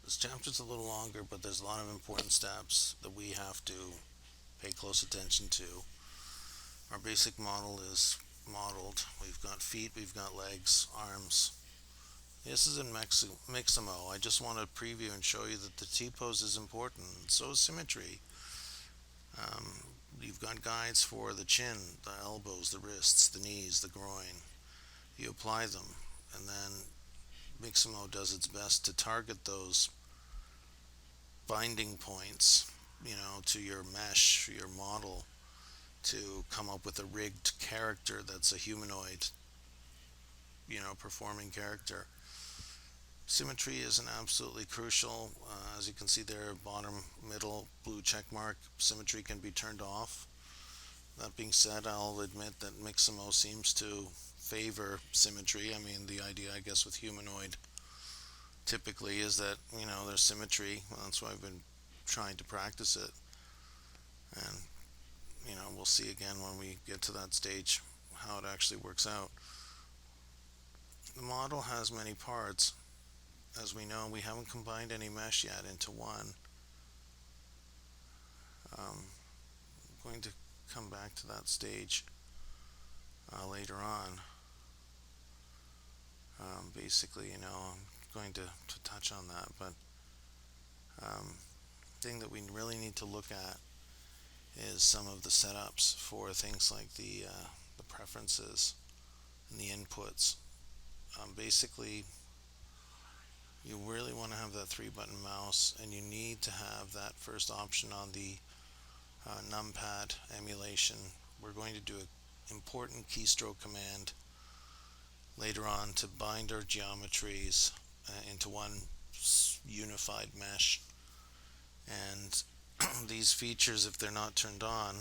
This chapter's a little longer, but there's a lot of important steps that we have to pay close attention to. Our basic model is modeled. We've got feet, we've got legs, arms. This is in Mixamo. I just want to preview and show you that the T-pose is important. So is symmetry. You've got guides for the chin, the elbows, the wrists, the knees, the groin. You apply them, and then Mixamo does its best to target those binding points, to your mesh, your model, to come up with a rigged character that's a humanoid, performing character. Symmetry is an absolutely crucial. As you can see there, bottom middle blue check mark. Symmetry can be turned off. That being said, I'll admit that Mixamo seems to favor symmetry. I mean, the idea, I guess, with humanoid typically is that there's symmetry. That's why I've been trying to practice it, and we'll see again when we get to that stage how it actually works out. The model has many parts. As we know, we haven't combined any mesh yet into one. I'm going to come back to that stage later on. Basically, I'm going to touch on that, but thing that we really need to look at is some of the setups for things like the preferences and the inputs. Basically, you really want to have that 3-button mouse, and you need to have that first option on the numpad emulation. We're going to do an important keystroke command later on to bind our geometries into one unified mesh. And these features, if they're not turned on,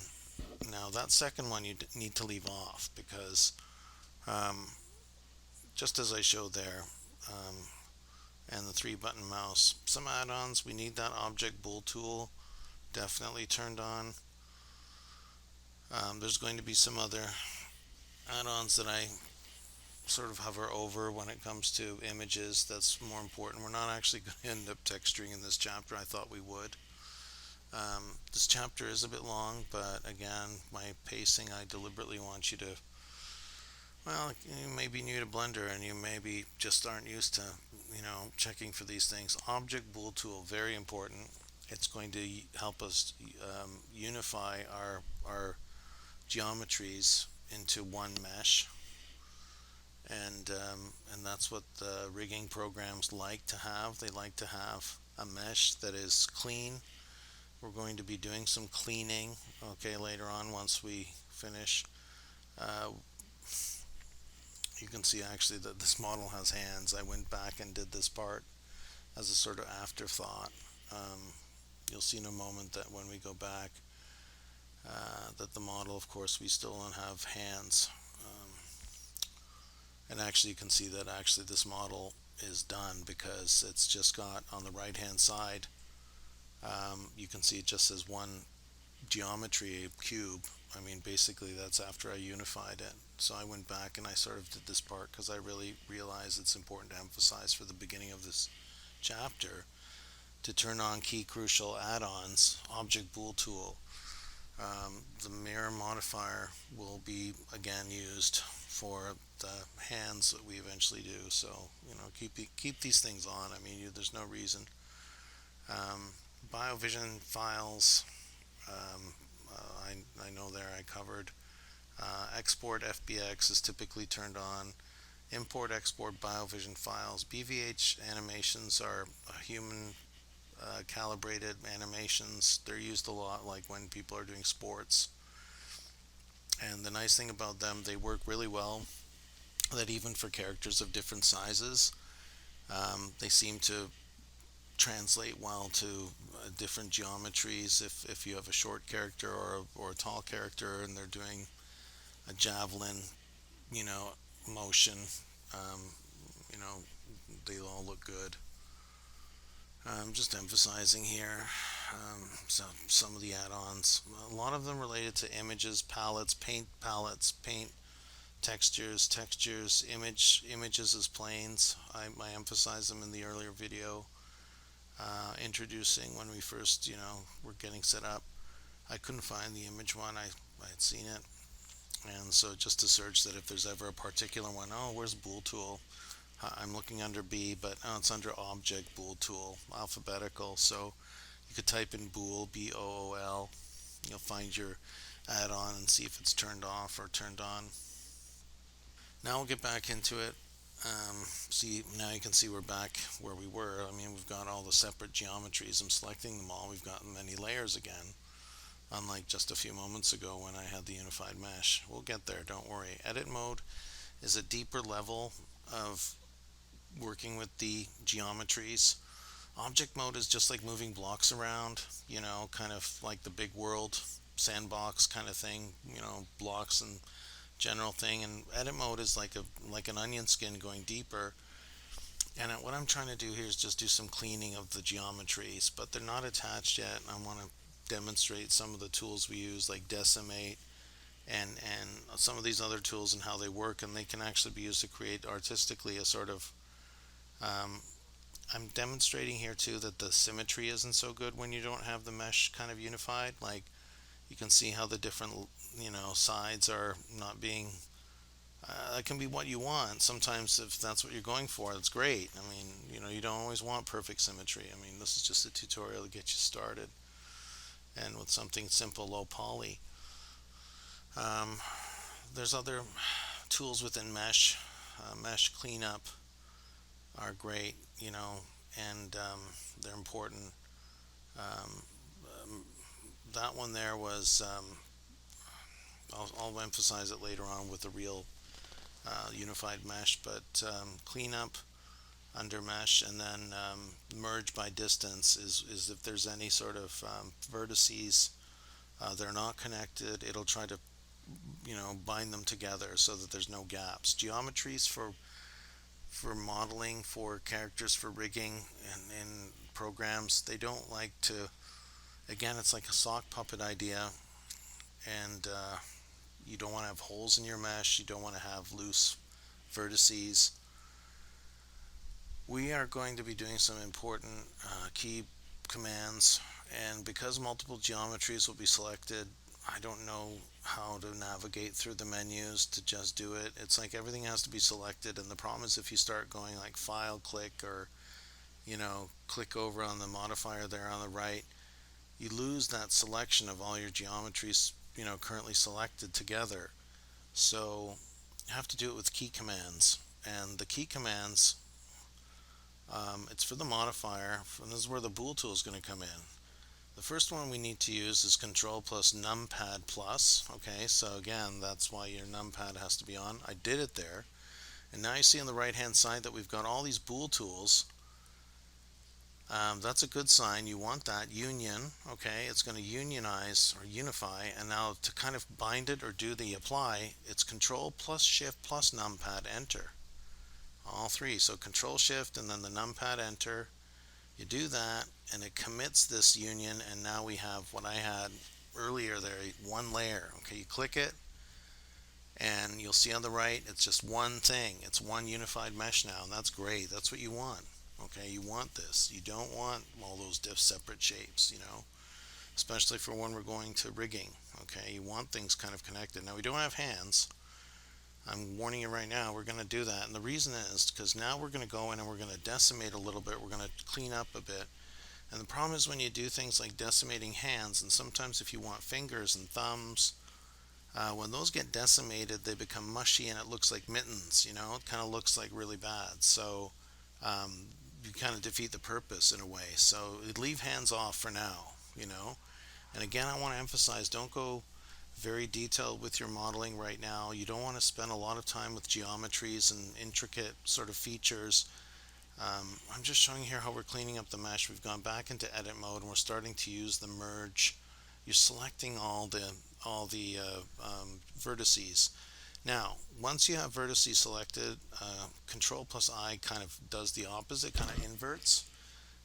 now that second one you need to leave off, because just as I showed there, and the 3-button mouse, some add-ons, we need that object bool tool definitely turned on. There's going to be some other add-ons that I sort of hover over when it comes to images. That's more important. We're not actually going to end up texturing in this chapter. I thought we would. This chapter is a bit long, but again, my pacing, I deliberately want you to, well, you may be new to Blender and you maybe just aren't used to, checking for these things. Object bool tool, very important. It's going to help us unify our geometries into one mesh, and that's what the rigging programs like to have. They like to have a mesh that is clean. We're going to be doing some cleaning, okay, later on once we finish. Uh, you can see actually that this model has hands. I went back and did this part as a sort of afterthought. You'll see in a moment that when we go back, that the model, of course, we still don't have hands. And actually you can see that actually this model is done because it's just got on the right hand side, you can see it just says one geometry cube. I mean, basically that's after I unified it. So I went back and I sort of did this part because I really realized it's important to emphasize for the beginning of this chapter to turn on key crucial add-ons. Object bool tool, the mirror modifier will be again used for the hands that we eventually do. So keep these things on. I mean, there's no reason. BioVision files, I know there I covered. Export FBX is typically turned on. Import export BioVision files. BVH animations are human calibrated animations. They're used a lot like when people are doing sports. And the nice thing about them, they work really well, that even for characters of different sizes, they seem to translate well to different geometries. If you have a short character or a tall character and they're doing a javelin, motion, um, you know, they all look good. I'm just emphasizing here some of the add-ons. A lot of them related to images, palettes, paint textures, images as planes. I emphasized them in the earlier video. introducing when we first, were getting set up. I couldn't find the image one. I had seen it, and so just to search that if there's ever a particular one. Oh, where's bool tool? I'm looking under B, but oh, it's under object bool tool, alphabetical. So you could type in bool, BOOL. You'll find your add-on and see if it's turned off or turned on. Now we'll get back into it. See, now you can see we're back where we were. I mean, we've got all the separate geometries. I'm selecting them all. We've got many layers again, unlike just a few moments ago when I had the unified mesh. We'll get there, don't worry. Edit mode is a deeper level of working with the geometries. Object mode is just like moving blocks around, kind of like the big world sandbox kind of thing, blocks and general thing. And edit mode is like an onion skin going deeper. And what I'm trying to do here is just do some cleaning of the geometries, but they're not attached yet. I want to demonstrate some of the tools we use, like decimate and some of these other tools and how they work, and they can actually be used to create artistically a sort of um, I'm demonstrating here too that the symmetry isn't so good when you don't have the mesh kind of unified. Like, you can see how the different sides are not being that can be what you want. Sometimes if that's what you're going for, that's great. I mean, you don't always want perfect symmetry. I mean, this is just a tutorial to get you started, and with something simple, low poly. um, there's other tools within mesh. Mesh cleanup are great, and they're important. um, that one there was I'll emphasize it later on with the real unified mesh, but cleanup under mesh, and then merge by distance is if there's any sort of vertices they're not connected, it'll try to bind them together so that there's no gaps. Geometries for modeling, for characters, for rigging, and in programs, they don't like to. Again, it's like a sock puppet idea, and you don't want to have holes in your mesh. You don't want to have loose vertices. We are going to be doing some important key commands, and because multiple geometries will be selected, I don't know how to navigate through the menus to just do it. It's like everything has to be selected, and the problem is if you start going like file, click, or click over on the modifier there on the right, you lose that selection of all your geometries currently selected together. So you have to do it with key commands, and the key commands, it's for the modifier, and this is where the bool tool is going to come in. The first one we need to use is control plus numpad plus. Okay, so again, that's why your numpad has to be on. I did it there, and now you see on the right hand side that we've got all these bool tools. That's a good sign. You want that union. Okay, it's going to unionize or unify, and now to kind of bind it or do the apply, it's control plus shift plus numpad enter. All three. So control shift and then the numpad enter. You do that, and it commits this union, and now we have what I had earlier there, one layer. Okay, you click it, and you'll see on the right, it's just one thing. It's one unified mesh now, and that's great. That's what you want. Okay, you want this. You don't want all those separate shapes, especially for when we're going to rigging. Okay, you want things kind of connected. Now, we don't have hands. I'm warning you right now, we're going to do that. And the reason is because now we're going to go in and we're going to decimate a little bit. We're going to clean up a bit. And the problem is when you do things like decimating hands, and sometimes if you want fingers and thumbs, when those get decimated, they become mushy and it looks like mittens. It kind of looks like really bad. So you kind of defeat the purpose in a way. So leave hands off for now. And again, I want to emphasize, don't go very detailed with your modeling right now. You don't want to spend a lot of time with geometries and intricate sort of features. I'm just showing here how we're cleaning up the mesh. We've gone back into edit mode and we're starting to use the merge. You're selecting all the vertices. Now, once you have vertices selected, Control plus I kind of does the opposite, kind of inverts.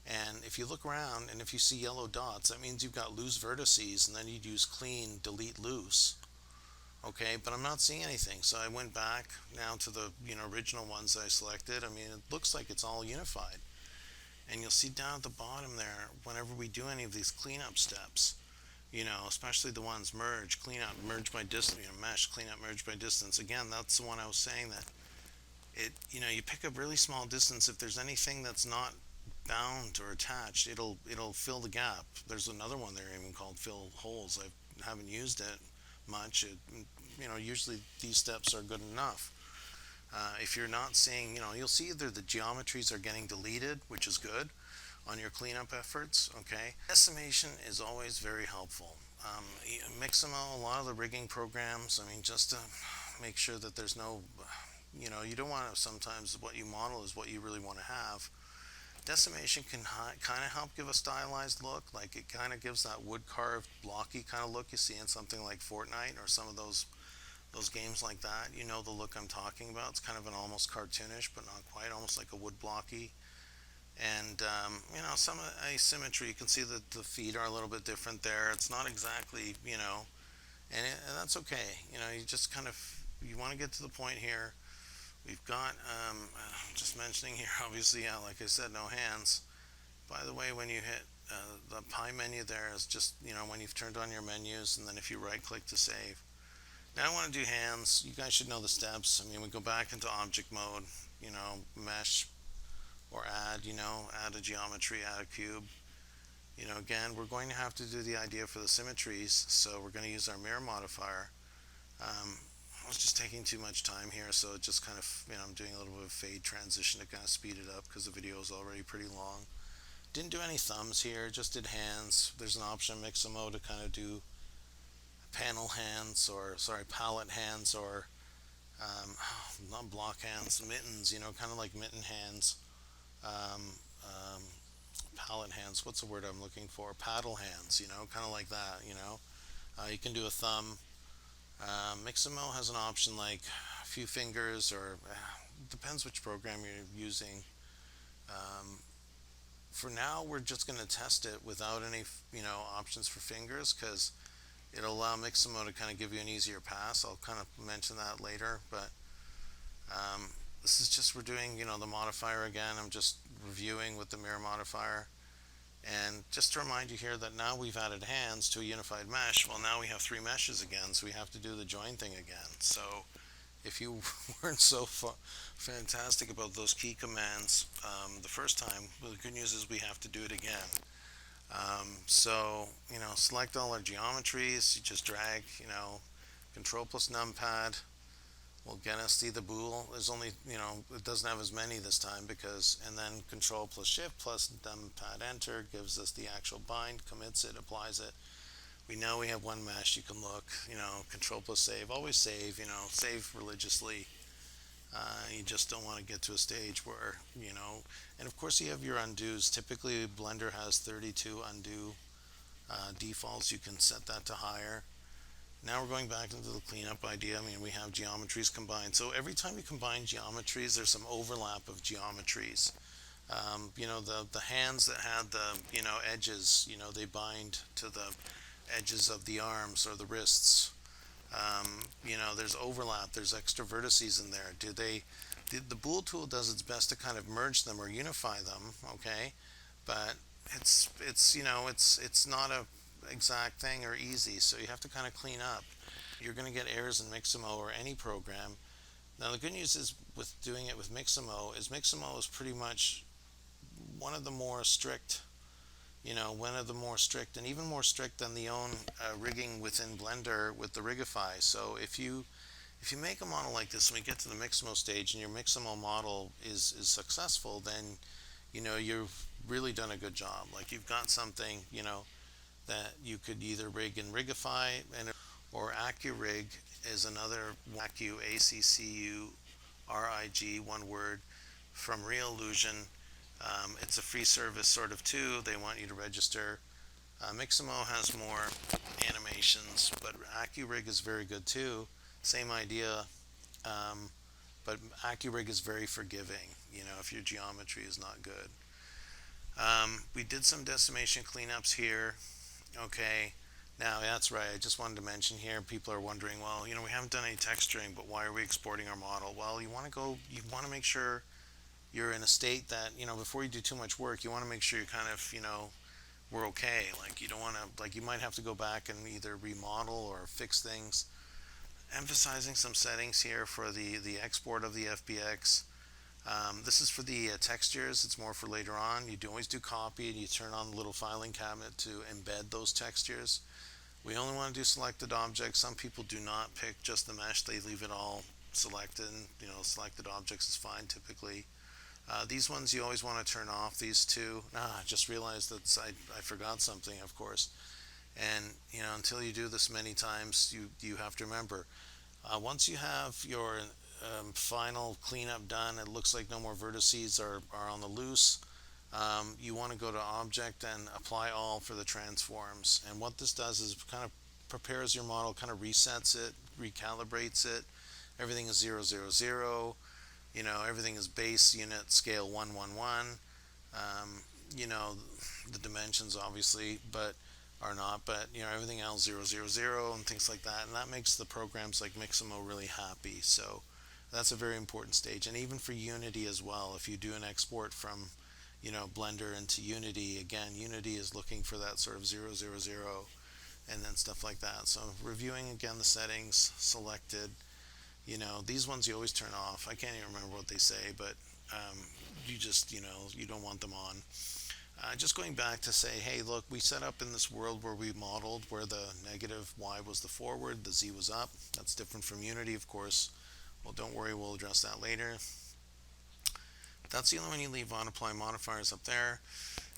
And if you look around and if you see yellow dots, that means you've got loose vertices, and then you'd use clean, delete loose. Okay, but I'm not seeing anything. So I went back now to the original ones that I selected. I mean, it looks like it's all unified. And you'll see down at the bottom there, whenever we do any of these cleanup steps, especially the ones merge, clean out, merge by distance, mesh, clean out, merge by distance. Again, that's the one I was saying that you pick a really small distance. If there's anything that's not bound or attached, it'll fill the gap. There's another one there even called fill holes. I haven't used it much. Usually these steps are good enough. If you're not seeing, you'll see either the geometries are getting deleted, which is good on your cleanup efforts. Okay, decimation is always very helpful. Mixamo, a lot of the rigging programs. I mean, just to make sure that there's no, you don't want to. Sometimes what you model is what you really want to have. Decimation can kind of help give a stylized look, like it kind of gives that wood carved blocky kind of look you see in something like Fortnite or some of those games like that. You know the look I'm talking about. It's kind of an almost cartoonish, but not quite, almost like a wood blocky. And some asymmetry. You can see that the feet are a little bit different there. It's not exactly, and that's okay. You just kind of you want to get to the point here. We've got just mentioning here, obviously, yeah, like I said, no hands. By the way, when you hit the pie menu, there is just when you've turned on your menus, and then if you right click to save. Now I want to do hands. You guys should know the steps. I mean, we go back into object mode, mesh or add a geometry, add a cube. Again, we're going to have to do the idea for the symmetries, so we're going to use our mirror modifier. I was just taking too much time here, so it just kind of, I'm doing a little bit of fade transition to kind of speed it up because the video is already pretty long. Didn't do any thumbs here, just did hands. There's an option in Mixamo to kind of do panel hands, or sorry, palette hands, or not block hands, mittens, kind of like mitten hands. Um, um, Palette hands, what's the word I'm looking for? Paddle hands, kind of like that. You can do a thumb. Mixamo has an option like a few fingers, or depends which program you're using. Um, for now, we're just going to test it without any, options for fingers, because it'll allow Mixamo to kind of give you an easier pass. I'll kind of mention that later, but this is just, we're doing, the modifier again. I'm just reviewing with the mirror modifier. And just to remind you here that now we've added hands to a unified mesh. Well, now we have three meshes again, so we have to do the join thing again. So if you weren't so fantastic about those key commands the first time, well, the good news is we have to do it again. So, select all our geometries. You just drag, Control plus numpad will get us to the bool. There's only, it doesn't have as many this time and then Control plus Shift plus numpad enter gives us the actual bind, commits it, applies it. We know we have one mesh. You can look, Control plus save, always save, save religiously. You just don't want to get to a stage where, and of course you have your undos. Typically Blender has 32 undo defaults. You can set that to higher. Now we're going back into the cleanup idea. I mean, we have geometries combined. So every time you combine geometries, there's some overlap of geometries. The hands that had the, edges, they bind to the edges of the arms or the wrists. There's overlap. There's extra vertices in there. The bool tool does its best to kind of merge them or unify them, okay? But it's not a exact thing or easy, so you have to kind of clean up. You're going to get errors in Mixamo or any program. Now the good news is with doing it with Mixamo is pretty much one of the more strict, and even more strict than the own rigging within Blender with the Rigify. So if you make a model like this and we get to the Mixamo stage and your Mixamo model is successful, then you've really done a good job. Like you've got something that you could either rig in Rigify or AccuRig is another AccuRig, one word, from Reallusion. It's a free service sort of too. They want you to register. Mixamo has more animations, but AccuRig is very good too. Same idea, but AccuRig is very forgiving, if your geometry is not good. We did some decimation cleanups here. Okay, now that's right. I just wanted to mention here, people are wondering, well, we haven't done any texturing, but why are we exporting our model? Well, you want to make sure you're in a state that, before you do too much work, you want to make sure you're kind of, we're okay. Like, you don't want to, like, you might have to go back and either remodel or fix things. Emphasizing some settings here for the export of the FBX. This is for the textures. It's more for later on. You do always do copy, and you turn on the little filing cabinet to embed those textures. We only want to do selected objects. Some people do not pick just the mesh. They leave it all selected. Selected objects is fine typically. These ones you always want to turn off. These two. I just realized that I forgot something, of course. And until you do this many times, you have to remember. Once you have your final cleanup done, it looks like no more vertices are on the loose. You want to go to Object and Apply All for the transforms. And what this does is kind of prepares your model, kind of resets it, recalibrates it. Everything is 0, 0, 0. Everything is base unit scale 1, 1, 1. The dimensions obviously, but are not, but everything else 0, 0, 0 and things like that. And that makes the programs like Mixamo really happy. So that's a very important stage. And even for Unity as well, if you do an export from Blender into Unity, again, Unity is looking for that sort of 0, 0, 0 and then stuff like that. So reviewing again the settings selected, these ones you always turn off. I can't even remember what they say, but you just you don't want them on. Just going back to say, hey, look, we set up in this world where we modeled where the negative y was the forward, the z was up. That's different from Unity, of course. Well, don't worry, we'll address that later. That's the only one you leave on. Apply modifiers up there.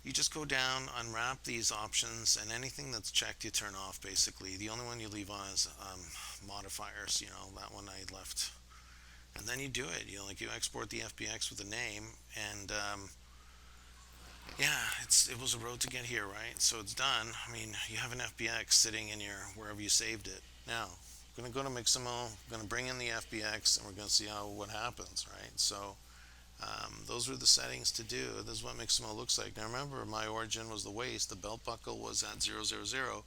You just go down, unwrap these options, and anything that's checked you turn off, basically. The only one you leave on is modifiers. That one I left. And then you do it. You export the FBX with a name, and yeah, it was a road to get here, right? So it's done. I mean, you have an FBX sitting in your wherever you saved it. Now, we're going to go to Mixamo, we're going to bring in the FBX, and we're going to see what happens, right? So those are the settings to do. This is what Mixamo looks like. Now remember, my origin was the waist. The belt buckle was at 0, 0, 0.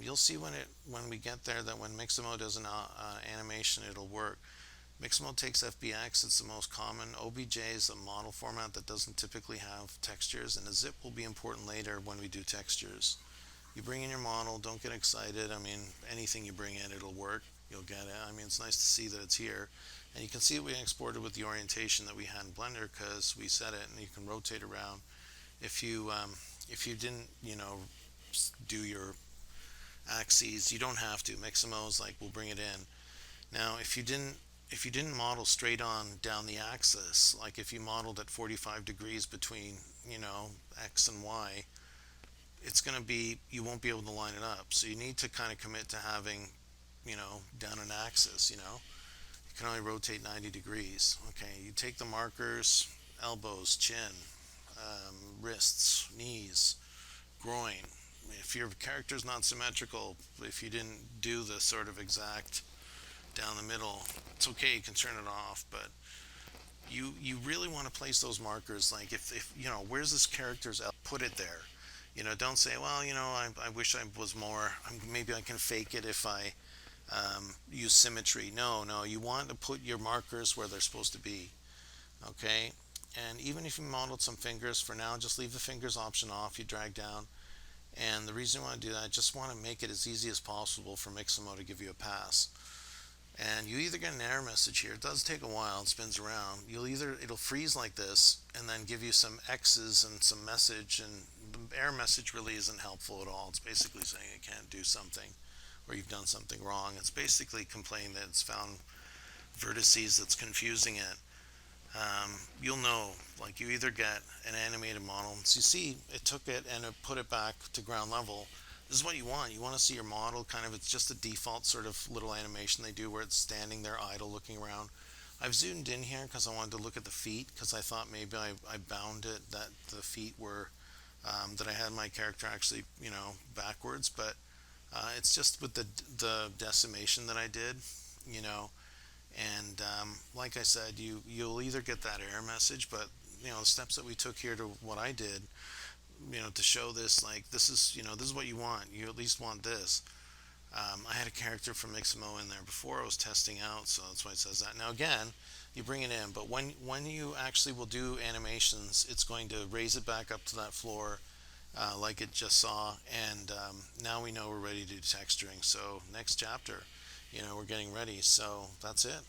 You'll see when we get there that when Mixamo does an animation, it'll work. Mixamo takes FBX, it's the most common. OBJ is a model format that doesn't typically have textures, and a zip will be important later when we do textures. You bring in your model, don't get excited. I mean, anything you bring in, it'll work. You'll get it. I mean, it's nice to see that it's here. And you can see we exported with the orientation that we had in Blender because we set it, and you can rotate around. If you didn't, do your axes, you don't have to. Mixamo is like, we'll bring it in. Now, if you didn't model straight on down the axis, like if you modeled at 45 degrees between, X and Y, it's going to be, you won't be able to line it up. So you need to kind of commit to having, down an axis, You can only rotate 90 degrees. Okay, you take the markers, elbows, chin, wrists, knees, groin. If your character's not symmetrical, if you didn't do the sort of exact down the middle, it's okay, you can turn it off, but you really want to place those markers, like if where's this character's put it there. Don't say, well, I wish I was more, maybe I can fake it if I use symmetry. No, you want to put your markers where they're supposed to be. Okay, and even if you modeled some fingers, for now just leave the fingers option off. You drag down, and the reason I want to do that, I just want to make it as easy as possible for Mixamo to give you a pass. And you either get an error message here. It does take a while. It spins around. It'll freeze like this and then give you some X's and some message, and the error message really isn't helpful at all. It's basically saying it can't do something or you've done something wrong. It's basically complaining that it's found vertices that's confusing it. You'll know, like you either get an animated model. So you see it took it and it put it back to ground level. This is what you want. You want to see your model kind of, it's just a default sort of little animation they do where it's standing there idle looking around. I've zoomed in here because I wanted to look at the feet, because I thought maybe I bound it that the feet were, that I had my character actually, backwards, but it's just with the decimation that I did, and like I said, you'll either get that error message, but the steps that we took here to what I did, to show this, like this is what you want. You at least want this. I had a character from Mixamo in there before I was testing out, so that's why it says that. Now again, you bring it in, but when you actually will do animations, it's going to raise it back up to that floor, like it just saw, and now we know we're ready to do texturing. So next chapter, we're getting ready. So that's it.